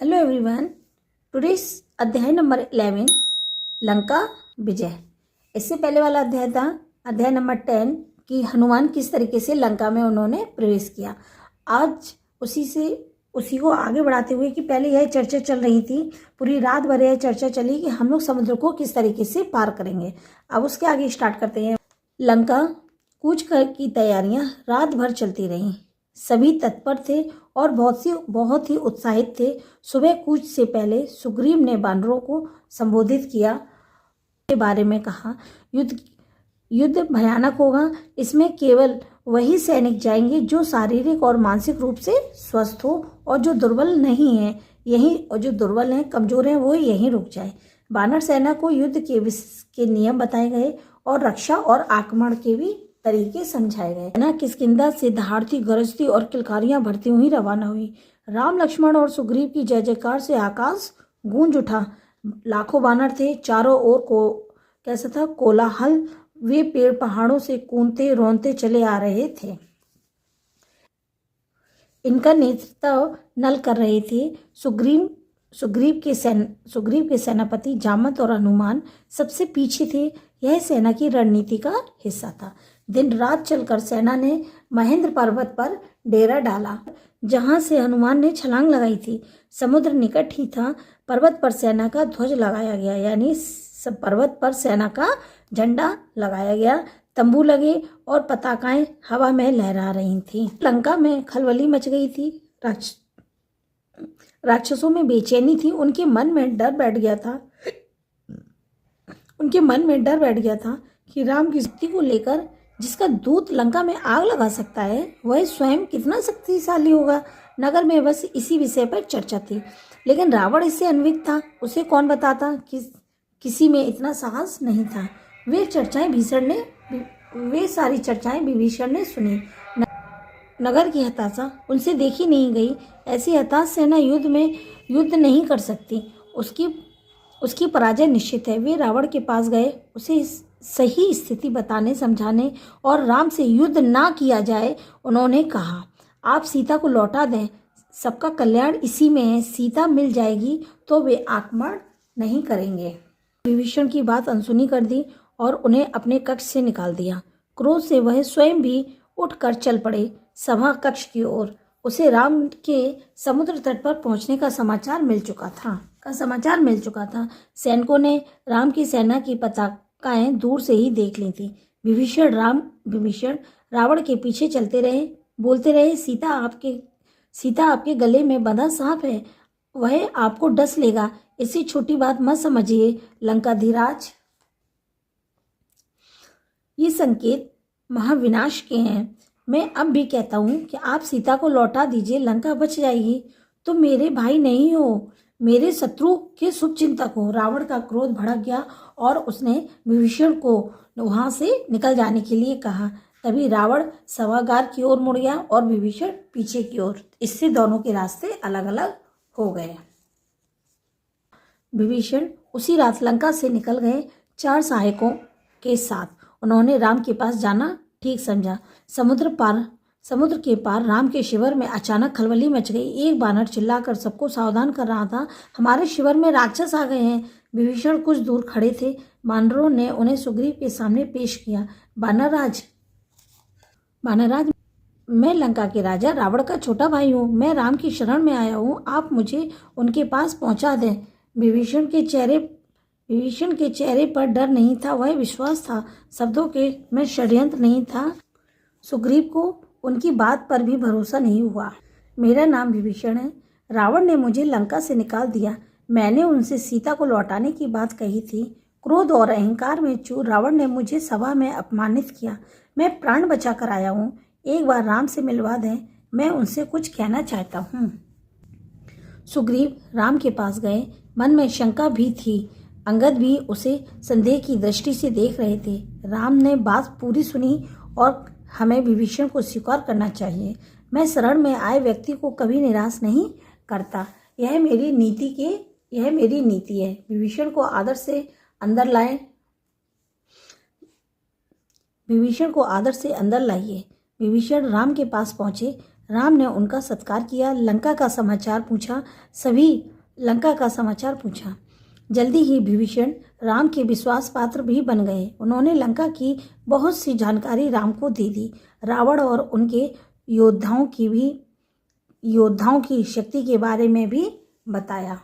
Hello everyone, today's अध्याय number 11 Lanka विजय। इससे पहले वाला अध्याय था अध्याय नंबर 10 कि हनुमान किस तरीके से लंका में उन्होंने प्रवेश किया। आज उसी को आगे बढ़ाते हुए कि पहले यह चर्चा चल रही थी, पूरी रात भर यह चर्चा चली कि हम लोग समुद्र को किस तरीके से पार करेंगे। अब उसके आगे स्टार्ट करते हैं। लंका कूच की तैयारियां रात भर चलती रहीं। सभी तत्पर थे और बहुत ही उत्साहित थे। सुबह कूच से पहले सुग्रीव ने बानरों को संबोधित किया, के बारे में कहा, युद्ध भयानक होगा। इसमें केवल वही सैनिक जाएंगे जो शारीरिक और मानसिक रूप से स्वस्थ हो, और जो दुर्बल नहीं है और जो दुर्बल हैं, कमजोर हैं, वो यहीं रुक जाए। बानर सेना को युद्ध के नियम बताए गए और रक्षा और आक्रमण के भी तरीके समझाए गए। सेना किष्किंधा से दहाड़ती गरजती और किलकारियां भरती हुई रवाना हुई। राम लक्ष्मण और सुग्रीव की जय जयकार से आकाश गूंज उठा। लाखों बानर थे, चारों ओर को कैसा था कोलाहल। वे पेड़ पहाड़ों से कूदते रौंदते चले आ रहे थे। इनका नेतृत्व नल कर रहे थे। सुग्रीव के सेनापति जामत और हनुमान सबसे पीछे थे। यह सेना की रणनीति का हिस्सा था। दिन रात चलकर सेना ने महेंद्र पर्वत पर डेरा डाला, जहां से हनुमान ने छलांग लगाई थी। समुद्र निकट ही था। पर्वत पर सेना का ध्वज लगाया गया, यानी पर्वत पर सेना का झंडा लगाया गया। तंबू लगे और पताकाएं हवा में लहरा रही थीं। लंका में खलबली मच गई थी। राक्षसों में बेचैनी थी। उनके मन में डर बैठ गया था कि राम की शक्ति को लेकर जिसका दूत लंका में आग लगा सकता है, वह स्वयं कितना शक्तिशाली होगा। नगर में बस इसी विषय पर चर्चा थी, लेकिन रावण इससे अनभिज्ञ था। उसे कौन बताता कि किसी में इतना साहस नहीं था। वे सारी चर्चाएं विभीषण ने सुनी। नगर की हताशा उनसे देखी नहीं गई। ऐसी हताश सेना युद्ध नहीं कर सकती। उसकी पराजय निश्चित है। वे रावण के पास गए, उसे सही स्थिति बताने, समझाने और राम से युद्ध ना किया जाए। उन्होंने कहा, आप सीता को लौटा दें, सबका कल्याण इसी में है। सीता मिल जाएगी तो वे आक्रमण नहीं करेंगे। विभीषण की बात अनसुनी कर दी और उन्हें अपने कक्ष से निकाल दिया। क्रोध से वह स्वयं भी उठकर चल पड़े सभा कक्ष की ओर। उसे राम के समुद्र तट पर पहुंचने का समाचार मिल चुका था। सैनिकों ने राम की सेना की पताकाएं दूर से ही देख ली थी। विभीषण रावण के पीछे चलते रहे, बोलते रहे, सीता आपके गले में बंधा सांप है, वह आपको डस लेगा। इसी छोटी बात मत समझिए लंकाधीराज, ये संकेत महाविनाश के हैं। मैं अब भी कहता हूं कि आप सीता को लौटा दीजिए, लंका बच जाएगी। तुम मेरे भाई नहीं हो, मेरे शत्रु के शुभ चिंतक हो। रावण का क्रोध भड़क गया और उसने विभीषण को वहां से निकल जाने के लिए कहा। तभी रावण सभागार की ओर मुड़ गया और विभीषण पीछे की ओर। इससे दोनों के रास्ते अलग अलग हो गए। विभीषण उसी रात लंका से निकल गए 4 सहायकों के साथ। उन्होंने राम के पास जाना ठीक समझा। समुद्र के पार राम के शिविर में अचानक खलबली मच गई। एक बानर चिल्लाकर सबको सावधान कर रहा था, हमारे शिविर में राक्षस आ गए हैं। विभीषण कुछ दूर खड़े थे। बानरों ने उन्हें सुग्रीव के सामने पेश किया। बानरराज, मैं लंका के राजा रावण का छोटा भाई हूँ। मैं राम की शरण में आया हूँ, आप मुझे उनके पास पहुंचा दें। विभीषण के चेहरे पर डर नहीं था, वह विश्वास था। शब्दों में षड्यंत्र नहीं था। सुग्रीव को उनकी बात पर भी भरोसा नहीं हुआ। मेरा नाम विभीषण है। रावण ने मुझे लंका से निकाल दिया। मैंने उनसे सीता को लौटाने की बात कही थी। क्रोध और अहंकार में चूर रावण ने मुझे सभा में अपमानित किया। मैं प्राण बचा कर आया हूँ, एक बार राम से मिलवा दें, मैं उनसे कुछ कहना चाहता हूँ। सुग्रीव राम के पास गए। मन में शंका भी थी। अंगद भी उसे संदेह की दृष्टि से देख रहे थे। राम ने बात पूरी सुनी और हमें विभीषण को स्वीकार करना चाहिए। मैं शरण में आए व्यक्ति को कभी निराश नहीं करता। यह मेरी नीति है। विभीषण को आदर से अंदर लाइए। विभीषण राम के पास पहुंचे। राम ने उनका सत्कार किया, लंका का समाचार पूछा, सभी लंका का समाचार पूछा। जल्दी ही विभीषण राम के विश्वास पात्र भी बन गए। उन्होंने लंका की बहुत सी जानकारी राम को दे दी। रावण और उनके योद्धाओं की शक्ति के बारे में भी बताया।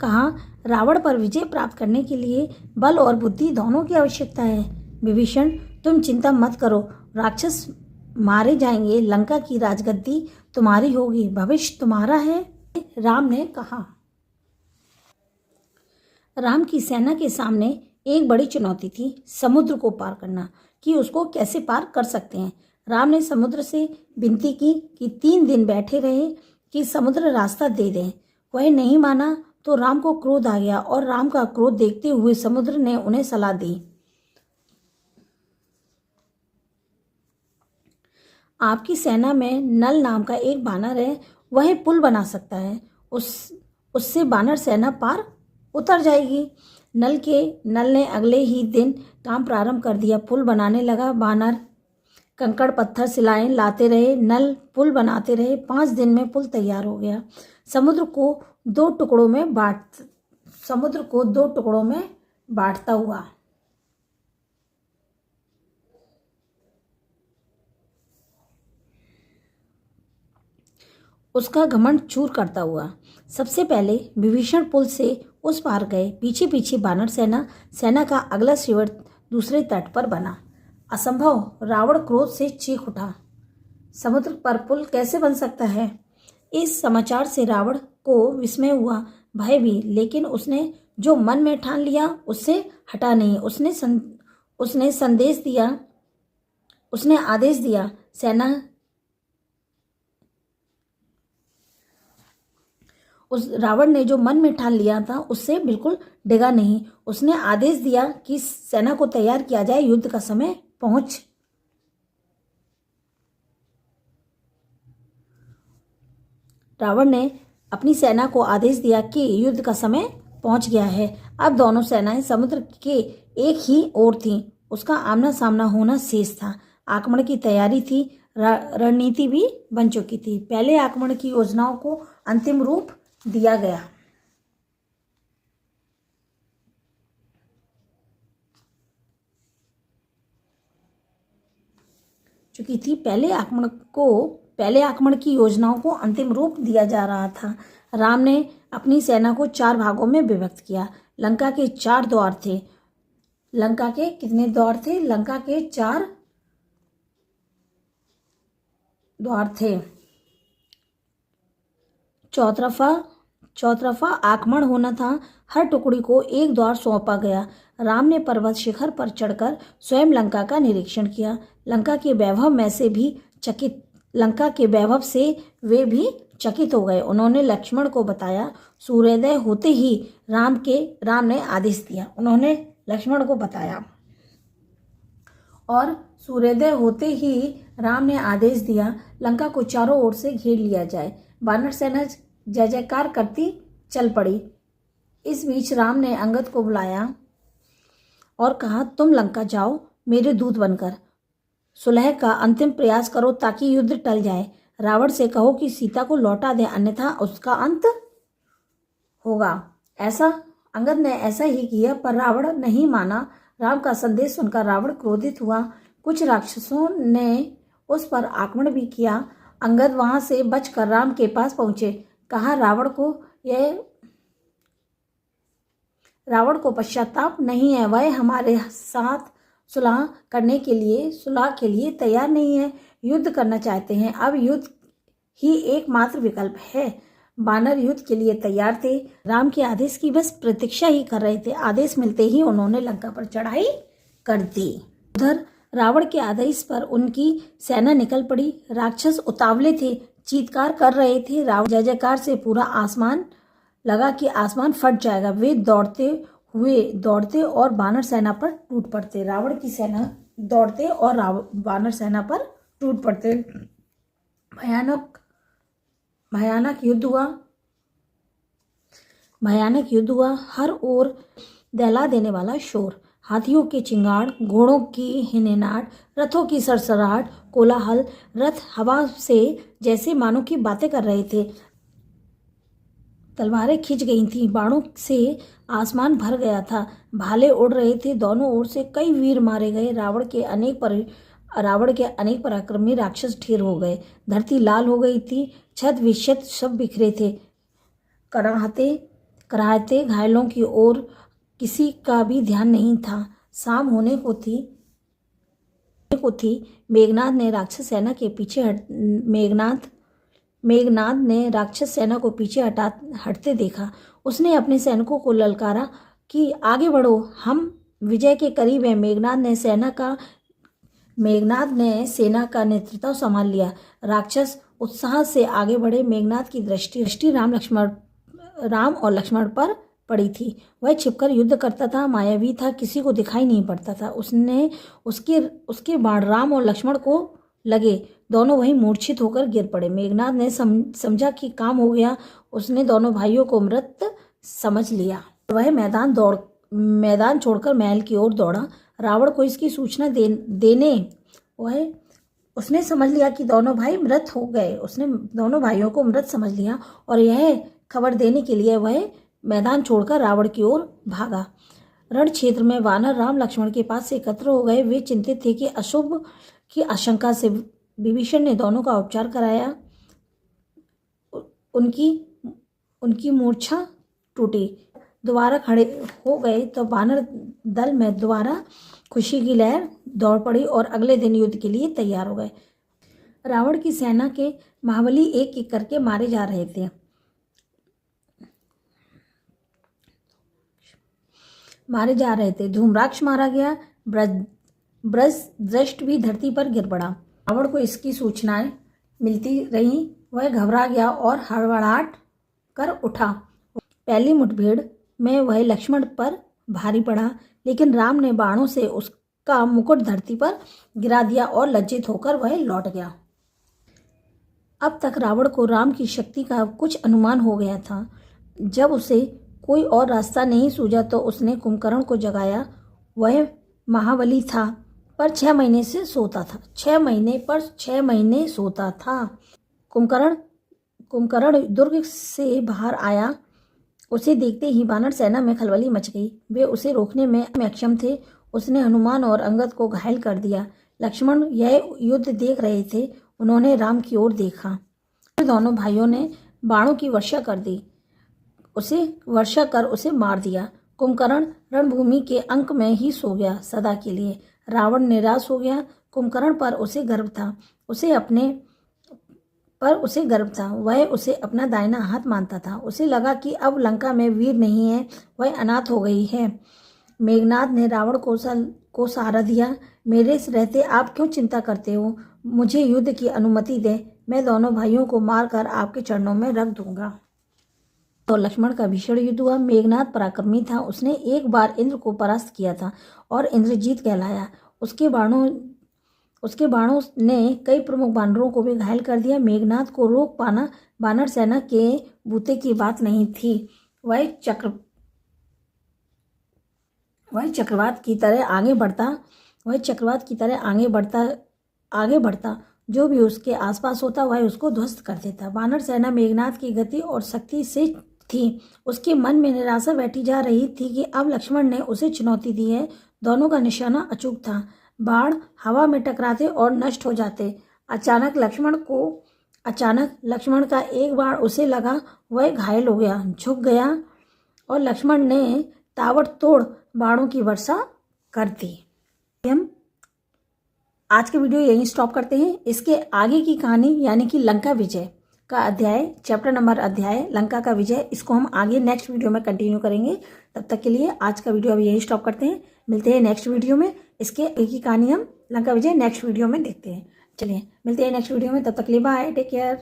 कहा, रावण पर विजय प्राप्त करने के लिए बल और बुद्धि दोनों की आवश्यकता है। विभीषण, तुम चिंता मत करो, राक्षस मारे जाएंगे, लंका की राजगद्दी तुम्हारी होगी, भविष्य तुम्हारा है। राम ने कहा। राम की सेना के सामने एक बड़ी चुनौती थी, समुद्र को पार करना, कि उसको कैसे पार कर सकते हैं। राम ने समुद्र से विनती की कि 3 दिन बैठे रहे कि समुद्र रास्ता दे दें। वह नहीं माना तो राम को क्रोध आ गया और राम का क्रोध देखते हुए समुद्र ने उन्हें सलाह दी। आपकी सेना में नल नाम का एक बानर है, वह पुल बना सकता है, उससे बानर सेना पार उतर जाएगी। नल ने अगले ही दिन काम प्रारंभ कर दिया। पुल बनाने लगा। बानर कंकड़ पत्थर सिलाएं लाते रहे, नल पुल बनाते रहे। 5 दिन में पुल तैयार हो गया। समुद्र को दो टुकड़ों में बांटता हुआ उसका घमंड चूर करता हुआ सबसे पहले विभीषण पुल से उस पार गए। पीछे पीछे बानर सेना का अगला शिविर दूसरे तट पर बना। असंभव! रावण क्रोध से चीख उठा। समुद्र पर पुल कैसे बन सकता है? इस समाचार से रावण को विस्मय हुआ, भय भी, लेकिन उसने जो मन में ठान लिया उससे हटा नहीं। उसने आदेश दिया, रावण ने जो मन में ठान लिया था उससे बिल्कुल डिगा नहीं। उसने आदेश दिया कि सेना को तैयार किया जाए, युद्ध का समय पहुंच। रावण ने अपनी सेना को आदेश दिया कि युद्ध का समय पहुंच गया है। अब दोनों सेनाएं समुद्र के एक ही ओर थीं। उसका आमना सामना होना शेष था। आक्रमण की तैयारी थी, रणनीति भी बन चुकी थी। पहले आक्रमण की योजनाओं को अंतिम रूप दिया गया। चुकी थी। पहले आक्रमण की योजनाओं को अंतिम रूप दिया जा रहा था। राम ने अपनी सेना को 4 भागों में विभक्त किया। लंका के 4 द्वार थे। लंका के कितने द्वार थे? लंका के 4 द्वार थे। चौतरफा आक्रमण होना था। हर टुकड़ी को एक द्वार सौंपा गया। राम ने पर्वत शिखर पर चढ़कर स्वयं लंका का निरीक्षण किया। लंका के वैभव से वे भी चकित हो गए। उन्होंने लक्ष्मण को बताया। सूर्योदय होते ही राम ने आदेश दिया। उन्होंने लक्ष्मण को बताया और सूर्योदय होते ही राम ने आदेश दिया, लंका को चारों ओर से घेर लिया जाए। वानर सेना जय जयकार करती चल पड़ी। इस बीच राम ने अंगद को बुलाया और कहा, तुम लंका जाओ, मेरे दूत बनकर सुलह का अंतिम प्रयास करो ताकि युद्ध टल जाए। रावण से कहो कि सीता को लौटा दे, अन्यथा उसका अंत होगा। अंगद ने ऐसा ही किया, पर रावण नहीं माना। राम का संदेश सुनकर रावण क्रोधित हुआ। कुछ राक्षसों ने उस पर आक्रमण भी किया। अंगद वहां से बचकर राम के पास पहुंचे। कहा, रावण को पश्चाताप नहीं है। वह हमारे साथ सुलह के लिए तैयार नहीं है, युद्ध करना चाहते हैं। अब युद्ध ही एकमात्र विकल्प है। बानर युद्ध के लिए तैयार थे। राम के आदेश की बस प्रतीक्षा ही कर रहे थे। आदेश मिलते ही उन्होंने लंका पर चढ़ाई कर दी। उधर रावण के आदेश पर उनकी सेना निकल पड़ी। राक्षस उतावले थे, चीत्कार कर रहे थे। रावण जय जयकार से पूरा आसमान लगा कि आसमान फट जाएगा। वे दौड़ते और वानर सेना पर टूट पड़ते। रावण की सेना दौड़ते और वानर सेना पर टूट पड़ते। भयानक युद्ध हुआ। हर ओर दहला देने वाला शोर। हाथियों के चिंगाड़, घोड़ों की हिनहिनाहट, रथों की सरसराहट, कोलाहल, रथ हवा से जैसे मानो की बातें कर रहे थे। तलवारें खिंच गई थीं, बाणों से आसमान भर गया था, भाले उड़ रहे थे, दोनों ओर से कई वीर मारे गए। रावण के अनेक पराक्रमी राक्षस ढेर हो गए। धरती लाल हो गई थी, छत विक्षत सब बिखरे थे। कराहते घायलों की ओर किसी का भी ध्यान नहीं था। शाम होने को थी। मेघनाद ने राक्षस सेना को पीछे हटते देखा। उसने अपने सैनिकों को ललकारा कि आगे बढ़ो, हम विजय के करीब हैं। मेघनाद ने सेना का नेतृत्व संभाल लिया। राक्षस उत्साह से आगे बढ़े। मेघनाद की दृष्टि राम और लक्ष्मण पर पड़ी थी। वह छिपकर युद्ध करता था, मायावी था, किसी को दिखाई नहीं पड़ता था। उसके बाण राम और लक्ष्मण को लगे, दोनों वहीं मूर्छित होकर गिर पड़े। मेघनाद ने समझा कि काम हो गया। उसने दोनों भाइयों को मृत समझ लिया। वह मैदान छोड़कर महल की ओर दौड़ा। रावण को इसकी सूचना देने उसने समझ लिया कि दोनों भाई मृत हो गए। उसने दोनों भाइयों को मृत समझ लिया और यह खबर देने के लिए वह मैदान छोड़कर रावण की ओर भागा। रण क्षेत्र में वानर राम लक्ष्मण के पास से एकत्र हो गए। वे चिंतित थे कि अशुभ की आशंका से। विभीषण ने दोनों का उपचार कराया। उनकी मूर्छा टूटी, दोबारा खड़े हो गए तो वानर दल में दोबारा खुशी की लहर दौड़ पड़ी और अगले दिन युद्ध के लिए तैयार हो गए। रावण की सेना के महाबली एक एक करके मारे जा रहे थे। धूम्राक्ष मारा गया। ब्रजदृष्ट भी धरती पर गिर पड़ा। रावण को इसकी सूचनाएं मिलती रहीं। वह घबरा गया और हड़बड़ाहट कर उठा। पहली मुठभेड़ में वह लक्ष्मण पर भारी पड़ा, लेकिन राम ने बाणों से उसका मुकुट धरती पर गिरा दिया और लज्जित होकर वह लौट गया। अब तक रावण को राम की शक्ति का कुछ अनुमान हो गया था। जब उसे कोई और रास्ता नहीं सूझा तो उसने कुंभकर्ण को जगाया। वह महाबली था, पर 6 महीने से सोता था। 6 महीने सोता था। कुंभकर्ण दुर्ग से बाहर आया। उसे देखते ही वानर सेना में खलबली मच गई। वे उसे रोकने में अक्षम थे। उसने हनुमान और अंगद को घायल कर दिया। लक्ष्मण यह युद्ध देख रहे थे। उन्होंने राम की ओर देखा। दोनों भाइयों ने बाणों की वर्षा कर उसे मार दिया। कुंभकर्ण रणभूमि के अंक में ही सो गया सदा के लिए। रावण निराश हो गया। कुंभकर्ण पर उसे गर्व था। वह उसे अपना दाहिना हाथ मानता था। उसे लगा कि अब लंका में वीर नहीं है, वह अनाथ हो गई है। मेघनाद ने रावण को सहारा दिया। मेरे रहते आप क्यों चिंता करते हो? मुझे युद्ध की अनुमति दे, मैं दोनों भाइयों को मारकर आपके चरणों में रख दूंगा। तो लक्ष्मण का भीषण युद्ध हुआ। मेघनाद पराक्रमी था। उसने एक बार इंद्र को परास्त किया था और इंद्रजीत कहलाया। उसके बाणों ने कई प्रमुख बानरों को भी घायल कर दिया। मेघनाद को रोक पाना बानर सेना के बूते की बात नहीं थी। वह चक्रवात की तरह आगे बढ़ता। जो भी उसके आसपास होता वह उसको ध्वस्त कर देता। वानर सेना मेघनाद की गति और शक्ति से थी। उसके मन में निराशा बैठी जा रही थी कि अब लक्ष्मण ने उसे चुनौती दी है। दोनों का निशाना अचूक था। बाण हवा में टकराते और नष्ट हो जाते। अचानक लक्ष्मण का एक बाण उसे लगा। वह घायल हो गया, झुक गया और लक्ष्मण ने ताबड़तोड़ बाणों की वर्षा कर दी। हम आज के वीडियो यहीं स्टॉप करते हैं। इसके आगे की कहानी यानी कि लंका विजय का अध्याय लंका का विजय, इसको हम आगे नेक्स्ट वीडियो में कंटिन्यू करेंगे। तब तक के लिए आज का वीडियो अब यहीं स्टॉप करते हैं। मिलते हैं नेक्स्ट वीडियो में। इसके एक ही कहानी हम लंका विजय नेक्स्ट वीडियो में देखते हैं। चलिए मिलते हैं नेक्स्ट वीडियो में। तब तक के लिए बाय, टेक केयर।